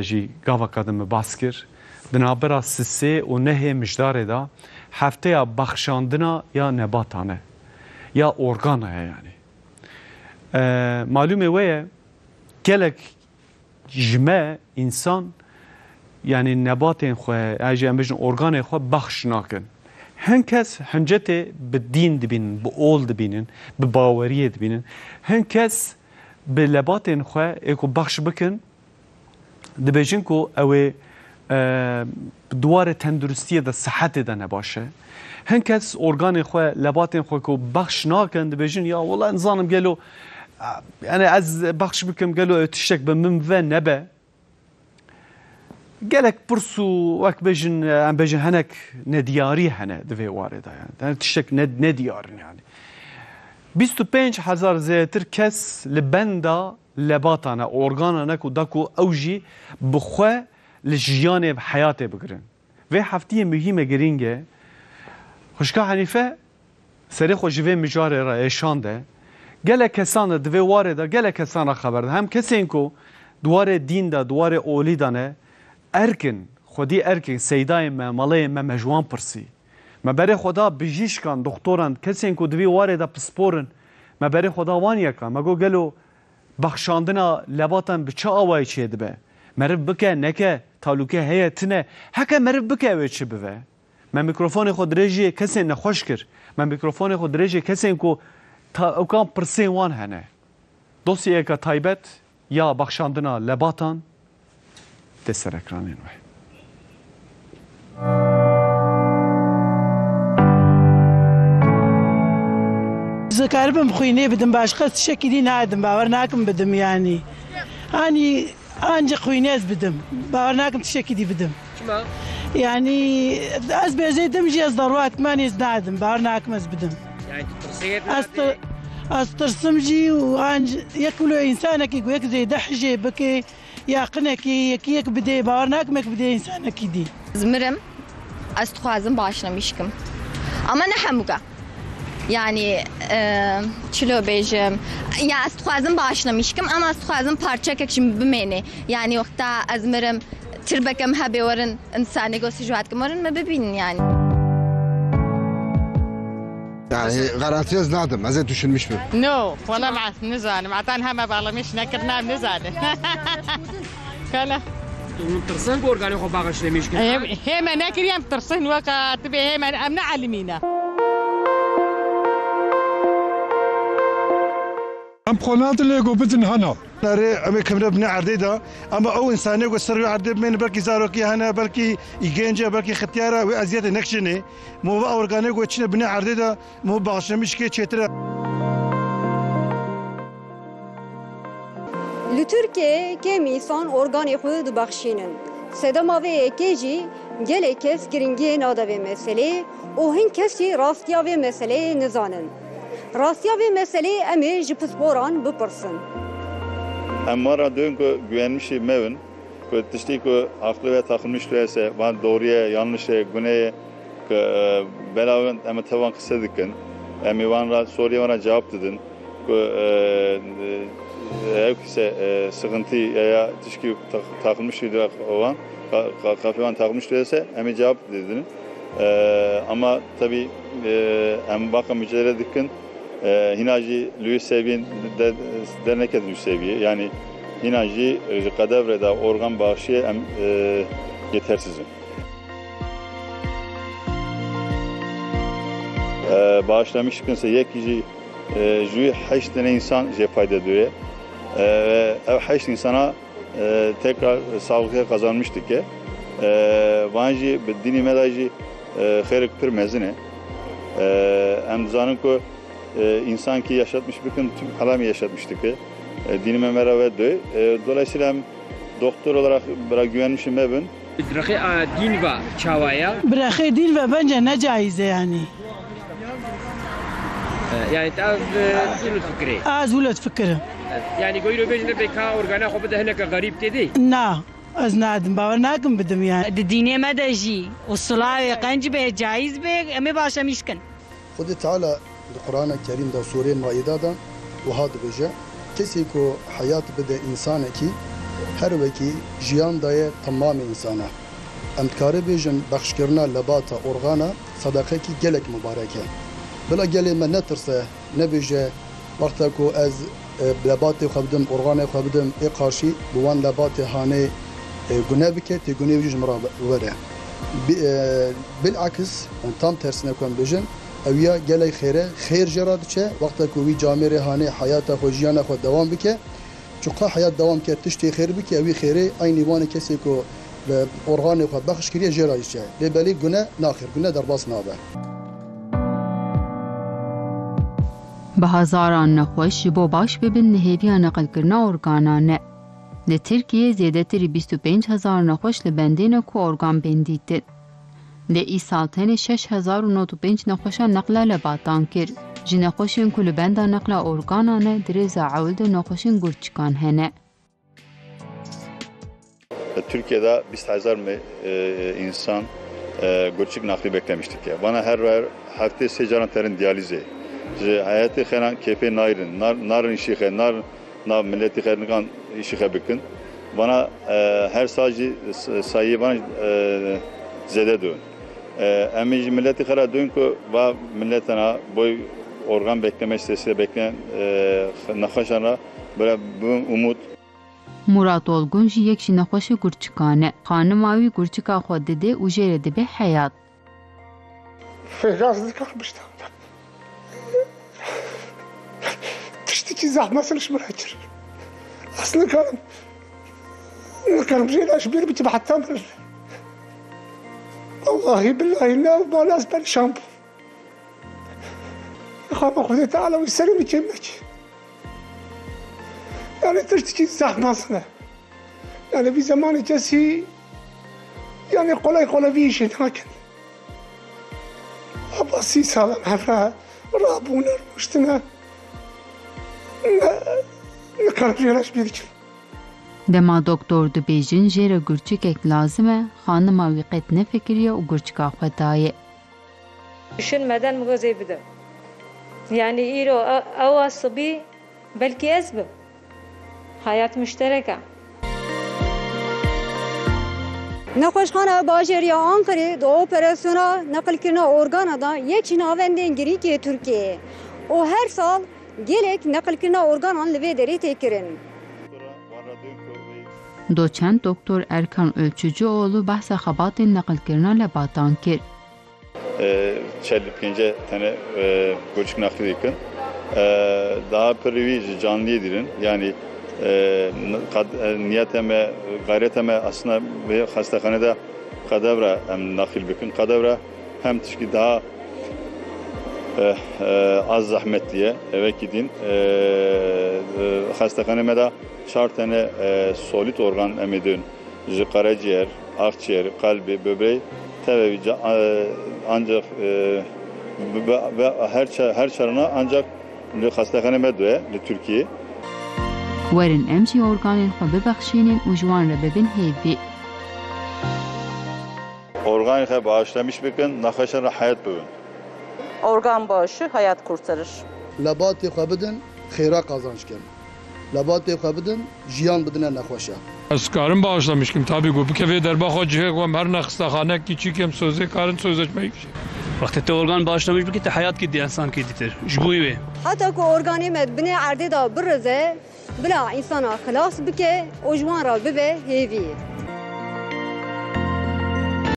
جی گاوا کدم باسکر دنابرا سسه و نه مجدار دا هفته یا بخشاندنا یا نباتانه یا ارگانه یعنی معلومه ویه گلک جمع انسان یعنی نباتین خواه اجی ام بجن ارگان خواه بخش ناکن هنکس هنجت به دین دبینن به اول دبینن به باوریه دبینن هنکس به لباتین خواه ایکو بخش بکن دبیجن کو اوه دوار تندرستی دا صحت دا نباشه هنکس ارگان خواه لباتین خواه کو بخش ناکن دبیجن یا والله انزانم گلو يعني از بخش بكم قالوا تشتك بمن فين نبا قالك برسو وك بيجن عم بيجن هناك ندياري هنا دفي وارده يعني تشتك نديار يعني 25,000 زيتر كس لبندا لباتانا اورغانا نكو داكو اوجي بخوا لجيانه بحياته بقرن في حفتيه مهمه جرينجه خوشكا حنيفه سريخو جوي مجاري را ايشانده گله کسان دوی وارده گله کسان خبر هم کسی کو دوار دین دا دوار اولی دانه ارکن خودی ارکن سیدای ما مالای ما مجوان پرسی ما بره خدا بجیش کن دکتران کسی کو دوی وارده پسپورن ما بره خدا وانیا کن ما گو گلو بخشاندنا لباتن بچه آوای چیه دبه مرف بکه نکه تالوکه هیتنه هکه مرف بکه اوی چی بوه ما میکروفون خود رژی کسی نخوش کر ما میکروفون خود رژی کسی کو تا اوکان پرسین وان هنه دوسیه که تایبت یا بخشاندنا لباتان دستر اکرانین وی ذکر بم خوینه بدم باش خست شکلی نادم باور ناکم بدم يعني انج خوینه از بدم باور ناکم تشکلی بدم شما يعني از بزيدم جي از ضروات ماني نادم باور ناکم از بدم يعني ترسيت استرسم جي وانج ياكلوا انسانك يك زي دحجه بكي ياقنك يك بدي باور ناکم بدي انسانك دي زمرم استخوازم başlamışım ama ne hamuka yani çilo bejim ya astxwazim başlamışım ama astxwazim parça kekşim bimeni yani vaqta azmirem تربكم هبي ورن إنساني قوسي جواتكم ورن ما ببين يعني غراتيز نادم أزين تشنمش بيه نو والله مع نزان معتان هما بعلمش نكرنا نزان كلا ترسن بورغاني خو باغش نمشكن هما ناكريم ترسن وقت تبي هما أمنا علمينا ام قنات اللي قبتن هنا ناري أمي كمرة بني عرديدا أما أو إنساني وسروا عرديد من بلكي زاروكي هنا بلكي يجينجا بلكي ختيارة وأزياد نكشني مو بأورغاني وتشنا بني عرديدا مو بعشنا مشكلة شترا لتركيا كم إنسان أورغاني خود بخشينن سدما في كيجي جل كيس كرينجي نادا في مسألة وهن كسي راستيا في مسألة نزانن راستيا في مسألة أمي جبسبوران ببرسن Emmara dön ki güvenmiş mevin, ki tişti ki aklı ve takılmış değilse, van doğruya, yanlışa, güneye, ki belavın emi tavan kısa dikin, emi vanra soruya vana cevap dedin, ki ev kise sıkıntı ya tişki takılmış değilse olan, kafi van takılmış değilse, emi cevap dedin. Ama tabi emi bakın mücadele dikin, Hinacı Lüyüs seviyen dernek edilmiş seviye yani Hinacı kadevreda organ bağışı yetersizim. Bağışlamış kimse yekici jüy 8 tane insan fayda ediyor ve 8 insana tekrar sağlıklı kazanmıştık ki vanjı dini medajı xeyrek pir mezine emzanın ko insan ki yaşatmış bütün tüm kalami yaşatmıştık ki dinime merhaba diyor. Dolayısıyla doktor olarak bırak güvenmişim ben. درخي دين با چاوايا براخي دين بنجا نجايزه يعني يعني تاز ولد فكري از ولد فكره يعني قولوا بيجنا بكا اورغانا خو بده هناك غريب تدي نا از نادم باور ناكم بدم يعني الدينية ما دجي والصلاة قنج به جايز به أمي باشا مشكن خد تعالى القرآن الكريم ده سورة مائدة ده وهذا بجا كسي كو حياة بدا إنسانك her veki jiyan daye tamam insana. Em dikare bêjin bexşkirina lebata organa sadaqekî gelek mübarek e. Bila gelê me netirse nebêje wexta ku ez lebatê xwe bidim organê xwe bidim ê qarşî bi wan lebatê hanê gune bike tê gunê wî jî min re were. Bilakis tam tersine ku em bêjin ew ya gelek xêre xêr jê re diçe wexta ku wî camerê hanê hayata xwe jiyana xwe dewam bike çuqa hayat devam kir tiştê xêr bike ew wî xêrê aynî wanê kesê ku organê xwe bexiş kiriye jê re diçe lê belê gune naxir gune derbas nabe. به هزاران نخوش بو باش ببین نهیویا نقل کرنا ارگانانه. لی ترکیه زیاده تری 25,000 نخوش لبندین کو ارگان بندیده. لی ای سالتین 6,095 نخوشا نقل لباتان کر. جی نخوشین کو لبندا نقل ارگانانه دریز عولد نخوشین گرچکان هنه. Türkiye'de 20,000 insan gürçük nakli beklemiştik ya. Bana her hafta secaranterin diyalizi. Hayatı xeran kepe narın işi nar milleti xernikan işi bikin. Bana her sadece sayı bana zede dön. Emici milleti xera dön ki va milletana boy organ bekleme sitesi bekleyen nakhaşana böyle bu umut. Murat Olgun ji yek ji nexweşê gurçikane. Xanima wî gurçika xwe dide û jê re dibe heyat. Feyyaz dikarmıştı. Tişteki zahmetini şmıraçır. Aslında kanım şeyler bir bitim hatta mı? Vallahi billahi ne balas ben şamp. Xama Xuda Teala ve selam içemek. Yani tişteki zahmetine. Yani bir zaman içesi yani kolay bir işin hakin. Abasi salam hafra rabuna rüştüne. Dema doktor dibêjin jê re gurçikek lazim e, xanima wî qet nefikiriye û gurçika xwe daye. Düşünmeden mugazê bide. Yani îro ew asibî belkî ez bim. Hayat müşterek e. Nexweşxana Bajêriya Ankarê di operasyona neqilkirina organa da yekî navendên girîkê Tirkiyeyê. O her sal gelek neqilkirina organan li vê derê tê kirin. Doçent Doktor Erkan Ölçücüoğlu bahsa xebatên neqilkirina lebatan kir. Çelipkince tane gurçuk nakli dikin. Daha pırvî canlıya dirin. Yani niyeteme, gayreteme aslında ve hastahanede kadavra hem nakil bikin. Kadavra hem tişki daha az zahmetliye eve gidin. Hastahaneme de 4 tane solit organ emedin. Karaciğer, akciğer, kalbi, böbreği tabi ancak ve her çarına ancak hastahaneme de Türkiye. Werin em jî organên xwe bibexşînin û ji wan re bibin hêvî. Organ xwe bağışlamış bikin, naxweşan re hayat bibin. Organ bağışı hayat kurtarır. Lebatê xwe bidin, xêra kazanç kirin. Lebatê xwe bidin, jiyan bidine nexweşe. Ez karim bağışlamışkim tabii ku bikevê derbaxwe cihê xwe her nexistaxanekî çîkem sözê karin sözleşmeyek. Vakti te organ bağışlamış bikî te hayat kî insan kî dîtir. Ji bo wê. Heta ku organê me binê erdê da birize, bila insana xilas bike û ji wan re bibe hêvî.